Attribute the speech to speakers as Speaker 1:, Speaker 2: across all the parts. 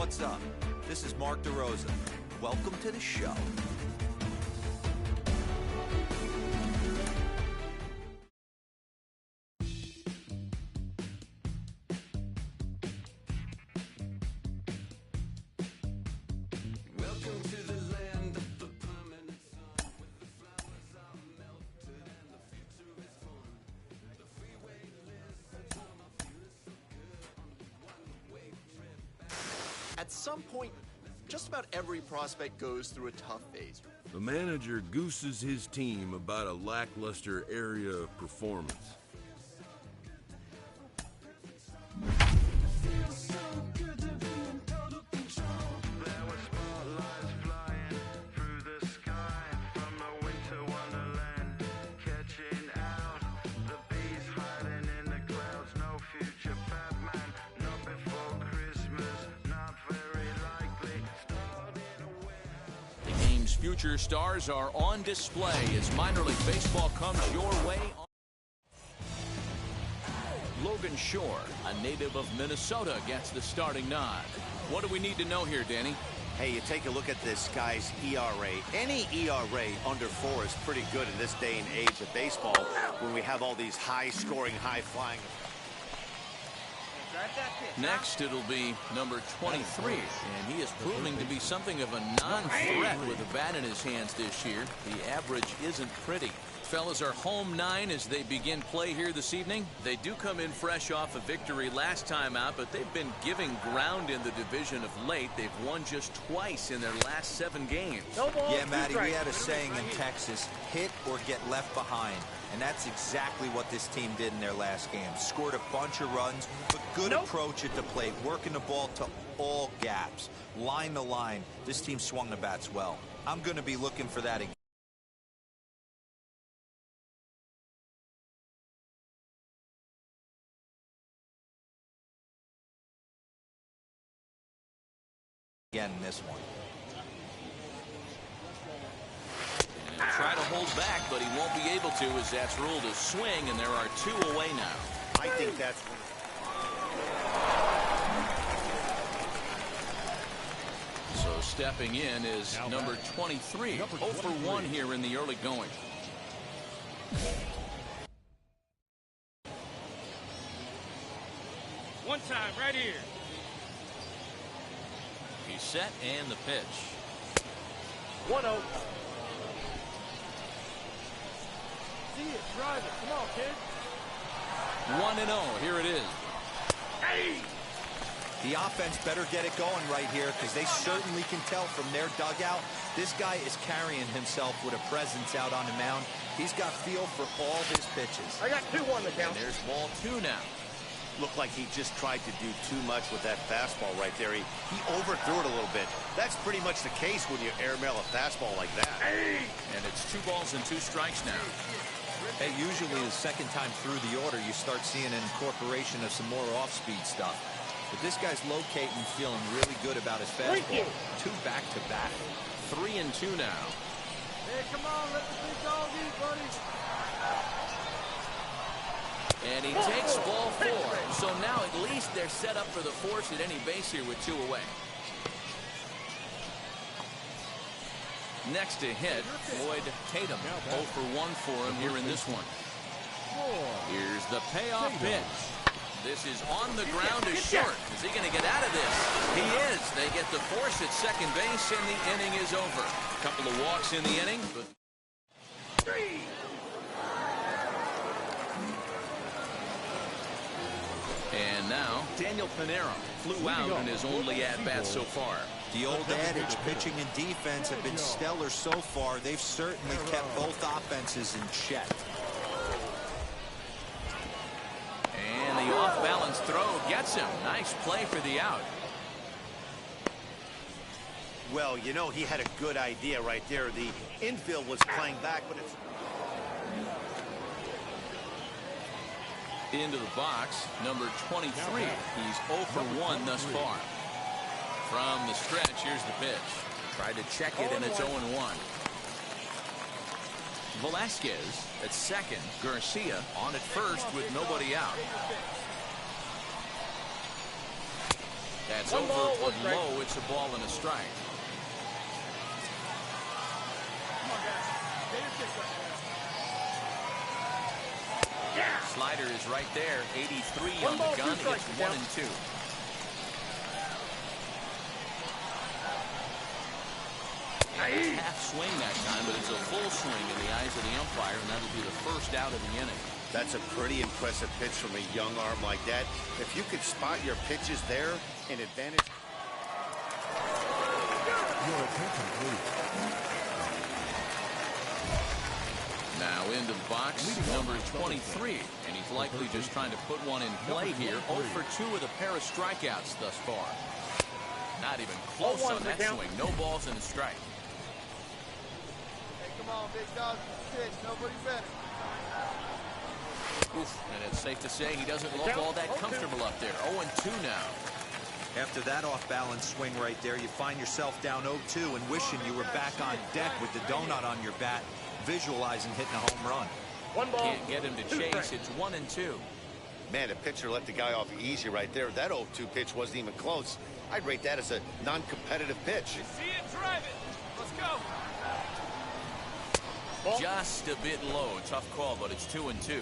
Speaker 1: What's up? This is Mark DeRosa. Welcome to the show.
Speaker 2: At some point, just about every prospect goes through a tough phase.
Speaker 3: The manager gooses his team about a lackluster area of performance.
Speaker 4: Future stars are on display as minor league baseball comes your way. Logan Shore, a native of Minnesota, gets the starting nod. What do we need to know here, Danny?
Speaker 5: Hey, you take a look at this guy's ERA. Any ERA under 4 is pretty good in this day and age of baseball when we have all these high-scoring, high-flying.
Speaker 4: Next, it'll be number 23, and he is proving to be something of a non-threat with a bat in his hands this year. The average isn't pretty. Fellas are home 9 as they begin play here this evening. They do come in fresh off a victory last time out, but they've been giving ground in the division of late. They've won just twice in their last 7 games.
Speaker 1: Yeah, Matty, we had a saying in Texas, hit or get left behind. And that's exactly what this team did in their last game. Scored a bunch of runs, but good approach at the plate, working the ball to all gaps, line to line. This team swung the bats well. I'm going to be looking for that again in this one.
Speaker 4: Try to hold back, but he won't be able to as that's ruled a swing, and there are 2 away now.
Speaker 5: I think that's
Speaker 4: So stepping in is number 23. 0 for 1 here in the early going.
Speaker 6: One time right here.
Speaker 4: He's set and the pitch.
Speaker 6: 1-0. See it, drive it. Come on, kid.
Speaker 4: 1-0. Here it is.
Speaker 6: Hey!
Speaker 1: The offense better get it going right here because they certainly can tell from their dugout. This guy is carrying himself with a presence out on the mound. He's got feel for all his pitches.
Speaker 6: I got 2-1 to count.
Speaker 4: And there's ball 2 now.
Speaker 5: looked like he just tried to do too much with that fastball right there. He overthrew it a little bit. That's pretty much the case when you airmail a fastball like that.
Speaker 4: And it's 2 balls and 2 strikes now.
Speaker 1: Hey, usually the second time through the order, you start seeing an incorporation of some more off-speed stuff. But this guy's locating, feeling really good about his fastball. 2 back-to-back.
Speaker 4: 3 and 2 now.
Speaker 6: Hey, come on, let the big dog eat, buddy.
Speaker 4: And he takes ball 4. So now at least they're set up for the force at any base here with 2 away. Next to hit, Floyd Tatum. 0 for 1 for him here in this one. Here's the payoff pitch. This is on the ground is short. Is he going to get out of this? He is. They get the force at second base, and the inning is over. A couple of walks in the inning. But and now, Daniel Pinero flew out in his only at-bat so far.
Speaker 1: The old adage, pitching and defense have been stellar so far. They've certainly kept both offenses in check.
Speaker 4: And the off-balance throw gets him. Nice play for the out.
Speaker 5: Well, you know, he had a good idea right there. The infield was playing back, but it's...
Speaker 4: Into the box, number 23. He's 0 for 1 thus far. From the stretch, here's the pitch. Tried to check it, and it's 0-1. Velasquez at second. Garcia on at first with nobody out. That's It's over but low. It's a ball and a strike.
Speaker 6: Come on, guys. Get your kick right there. Yeah.
Speaker 4: Slider is right there. 83 on the gun. It's 1-2. Half swing that time, but it's a full swing in the eyes of the umpire, and that'll be the first out of the inning.
Speaker 5: That's a pretty impressive pitch from a young arm like that. If you could spot your pitches there, an advantage.
Speaker 3: Your attention, please.
Speaker 4: Now into the box, number 23, and he's likely just trying to put one in play here. 0 for 2 with a pair of strikeouts thus far. Not even close on that swing. No balls and a strike.
Speaker 6: Hey, come on, big dog. Pitch. Nobody better.
Speaker 4: Oof, and it's safe to say he doesn't look all that comfortable up there. 0-2 now.
Speaker 1: After that off-balance swing right there, you find yourself down 0-2 and wishing you were back on deck with the donut on your bat, visualizing hitting a home run.
Speaker 4: Can't get him to chase. It's 1-2.
Speaker 5: Man, the pitcher let the guy off easy right there. That 0-2 pitch wasn't even close. I'd rate that as a non-competitive pitch.
Speaker 6: See it, drive it. Let's go.
Speaker 4: Just a bit low. Tough call, but it's 2-2.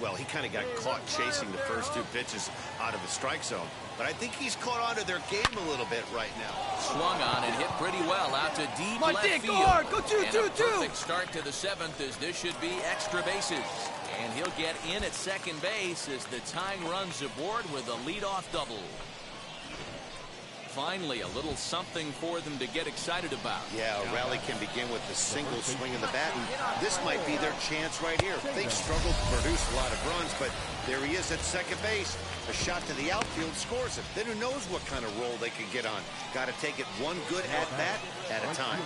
Speaker 5: Well, he kind of got caught chasing the first 2 pitches out of the strike zone. But I think he's caught on to their game a little bit right now.
Speaker 4: Swung on and hit pretty well out to deep left field.
Speaker 6: Go hard. Go 2-2-2.
Speaker 4: And a perfect start to the 7th, as this should be extra bases. And he'll get in at second base as the tying runs aboard with a leadoff double. Finally, a little something for them to get excited about.
Speaker 5: Yeah, a rally can begin with a single swing of the bat, and this might be their chance right here. They've struggled to produce a lot of runs, but there he is at second base. A shot to the outfield scores it. Then who knows what kind of roll they can get on. Got to take it one good at-bat at a time.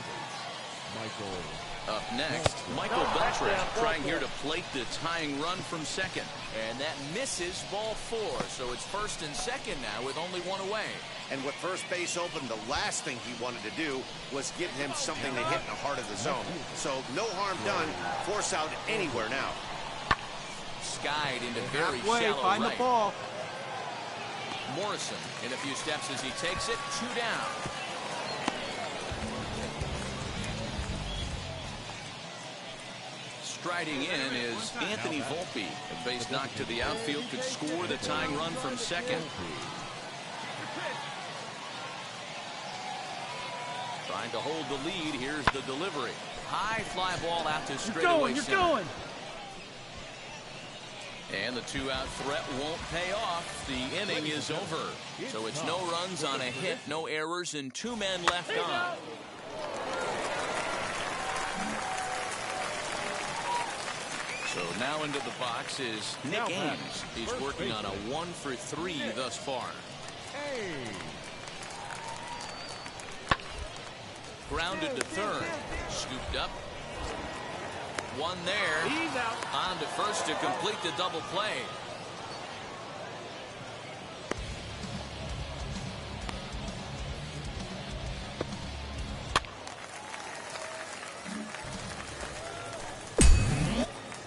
Speaker 4: Up next, Michael Beltran trying here to plate the tying run from second. And that misses, ball 4. So it's first and second now with only one away.
Speaker 5: And with first base open, the last thing he wanted to do was give him something to hit in the heart of the zone. So no harm done. Force out anywhere now.
Speaker 4: Skied into very shallow
Speaker 6: find
Speaker 4: right.
Speaker 6: the ball.
Speaker 4: Morrison in a few steps as he takes it. 2 down. Striding in is Anthony Volpe. A base knock to the outfield could score the tying run from second. Trying to hold the lead. Here's the delivery. High fly ball out to straightaway center.
Speaker 6: You're going.
Speaker 4: And the 2-out threat won't pay off. The inning is over. So it's no runs on a hit, no errors, and 2 men left on. So now into the box is Nick Ames. He's working on a 1 for 3 thus far. Grounded to third. Scooped up. 1 there.
Speaker 6: He's out.
Speaker 4: On to first to complete the double play.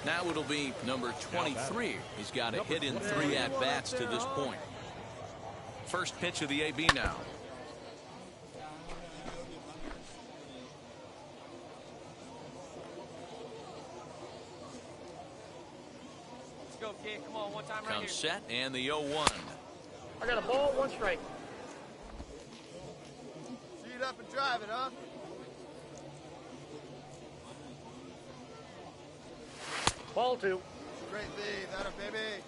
Speaker 4: Now it'll be number 23. He's got a hit in 3 at-bats to this point. First pitch of the AB now.
Speaker 6: Let's go, kid. Come on, one time right
Speaker 4: Comes
Speaker 6: here.
Speaker 4: set and the 0-1.
Speaker 6: I got a ball, 1 strike. See it up and drive it, huh? Ball 2. Great lead. That a baby.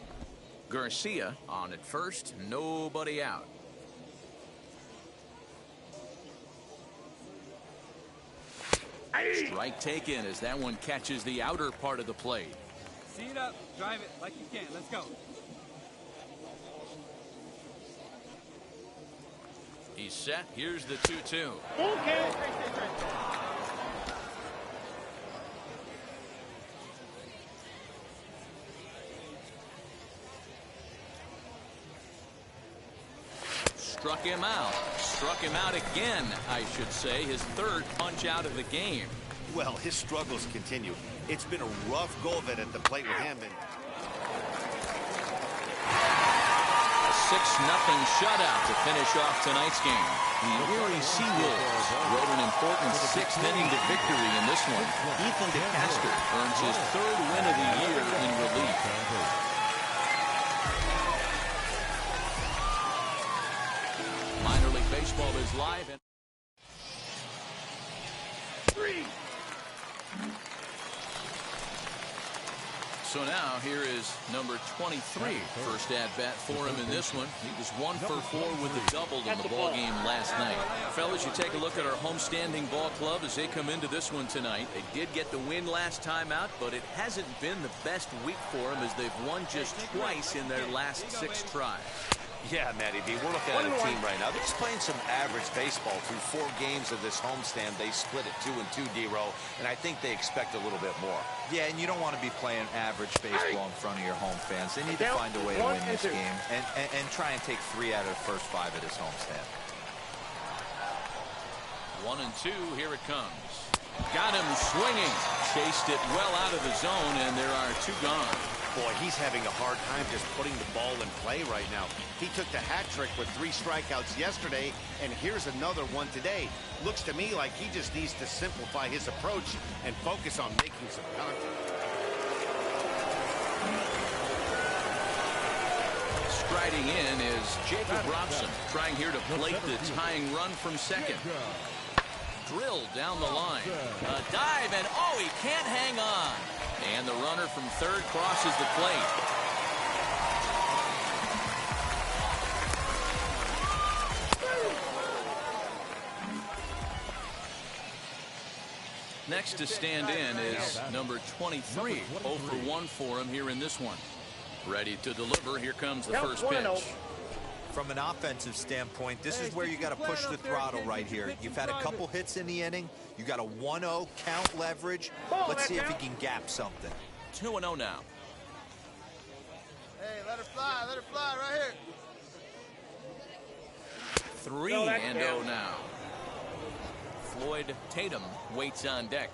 Speaker 4: Garcia on at first. Nobody out. Strike taken as that one catches the outer part of the plate.
Speaker 6: See it up. Drive it like you can. Let's go.
Speaker 4: He's set. Here's the 2-2.
Speaker 6: Okay.
Speaker 4: Struck him out. Struck him out again, I should say. His 3rd punch out of the game.
Speaker 5: Well, his struggles continue. It's been a rough go of it at the plate with him. And
Speaker 4: A 6-0 shutout to finish off tonight's game. The Erie Seawolves rode an important 6th inning to victory in this one. Ethan DeCaster earns his 3rd win of the year in relief. Minor League Baseball is live. So now here is number 23. First at bat for him in this one. He was 1 for 4 with a double in the ball game last night. Fellas, you take a look at our homestanding ball club as they come into this one tonight. They did get the win last time out, but it hasn't been the best week for them as they've won just twice in their last 6 tries.
Speaker 5: Yeah, Matty B, we're looking at a team right now. They're just playing some average baseball through 4 games of this homestand. They split it 2-2, D-Row, and I think they expect a little bit more.
Speaker 1: Yeah, and you don't want to be playing average baseball in front of your home fans. They need to find a way to win this game and try and take 3 out of the first 5 of this homestand.
Speaker 4: 1-2, here it comes. Got him swinging. Chased it well out of the zone, and there are 2 gone.
Speaker 5: Boy, he's having a hard time just putting the ball in play right now. He took the hat trick with 3 strikeouts yesterday, and here's another one today. Looks to me like he just needs to simplify his approach and focus on making some contact.
Speaker 4: Striding in is Jacob Robson, trying here to plate the tying run from second. Drilled down the line. A dive, and oh, he can't hang on. And the runner from third crosses the plate. Next to stand in is number 23. 0 for 1 for him here in this one. Ready to deliver. Here comes the first pitch.
Speaker 1: From an offensive standpoint, this is where you got to push the throttle right here. You've had a couple hits in the inning. You got a 1-0 count leverage. Let's see if he can gap something.
Speaker 4: 2-0 now.
Speaker 6: Hey, let her fly right here.
Speaker 4: 3-0 now. Floyd Tatum waits on deck.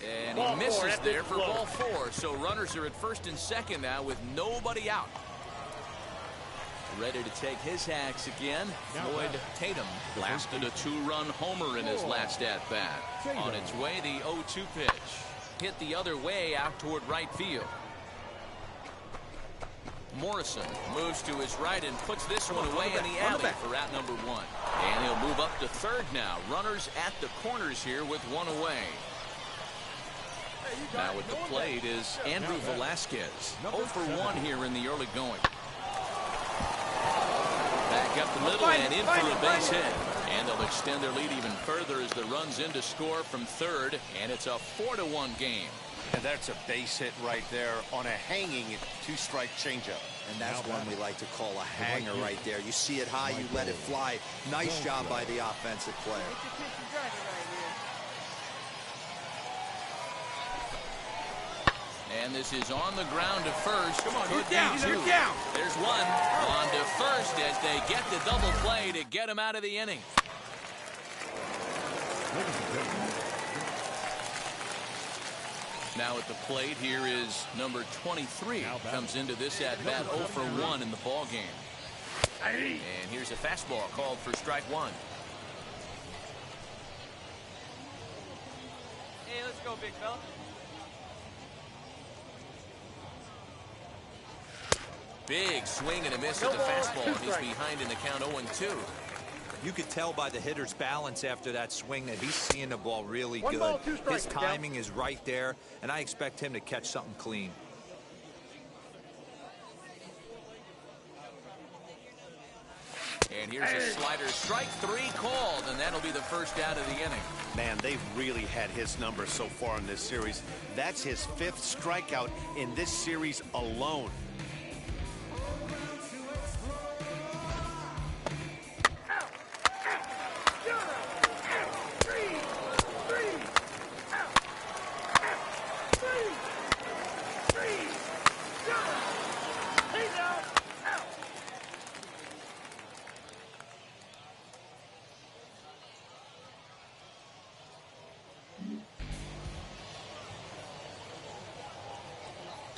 Speaker 4: And he misses there for ball 4. So runners are at first and second now with nobody out. Ready to take his hacks again. Floyd Tatum blasted a 2-run homer in his last at-bat. On its way, the 0-2 pitch. Hit the other way out toward right field. Morrison moves to his right and puts this one away in the alley for out number 1. And he'll move up to third now. Runners at the corners here with 1 away. Now at the plate is Andrew Velasquez. 0 for 1 here in the early going. Back up the middle and in for a base hit. And they'll extend their lead even further as the run's in to score from third. And it's a 4-1 game.
Speaker 5: And that's a base hit right there on a hanging 2-strike changeup.
Speaker 1: And that's one we like to call a hanger right there. You see it high, you let it fly. Nice job by the offensive player.
Speaker 4: And this is on the ground to first.
Speaker 6: Come on, you're down.
Speaker 4: There's one on to first as they get the double play to get him out of the inning. Now at the plate here is number 23. Comes into this at bat 0 for 1 in the ball game. And here's a fastball called for strike 1.
Speaker 6: Hey, let's go, big fella.
Speaker 4: Big swing and a miss at the fastball. He's behind in the count 0-2.
Speaker 1: You could tell by the hitter's balance after that swing that he's seeing the ball really good. His timing is right there, and I expect him to catch something clean.
Speaker 4: And here's a slider. Strike 3 called, and that'll be the first out of the inning.
Speaker 5: Man, they've really had his number so far in this series. That's his 5th strikeout in this series alone.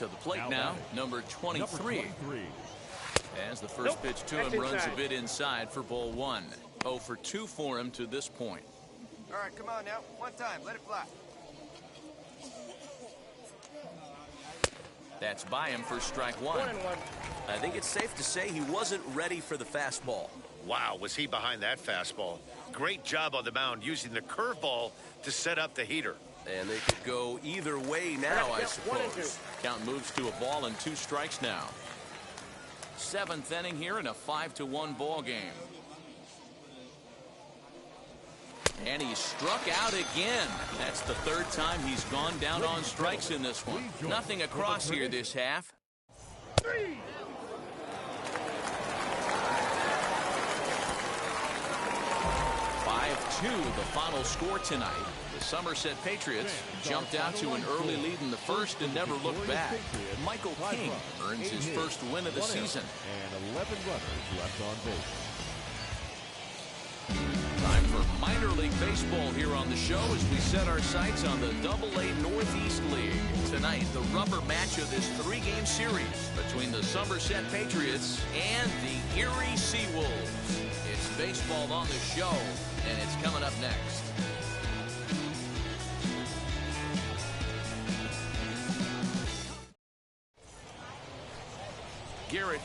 Speaker 4: To the plate now, number 23. As the first pitch to him runs a bit inside for ball 1. 0 for 2 for him to this point.
Speaker 6: All right, come on now. One time. Let it fly.
Speaker 4: That's by him for strike 1.
Speaker 7: I think it's safe to say he wasn't ready for the fastball.
Speaker 5: Wow, was he behind that fastball. Great job on the mound using the curveball to set up the heater.
Speaker 7: And they could go either way now, I suppose.
Speaker 4: Count moves to a ball and 2 strikes now. 7th inning here in a 5-1 ball game. And he struck out again. That's the 3rd time he's gone down on strikes in this one. Nothing across here this half. 5-2 the final score tonight. The Somerset Patriots jumped out to an early lead in the first and never looked back. Michael King earns his first win of the season.
Speaker 8: And 11 runners left on base.
Speaker 4: Time for minor league baseball here on the show as we set our sights on the AA Northeast League. Tonight, the rubber match of this 3-game series between the Somerset Patriots and the Erie Seawolves. It's baseball on the show, and it's coming up next. Garrett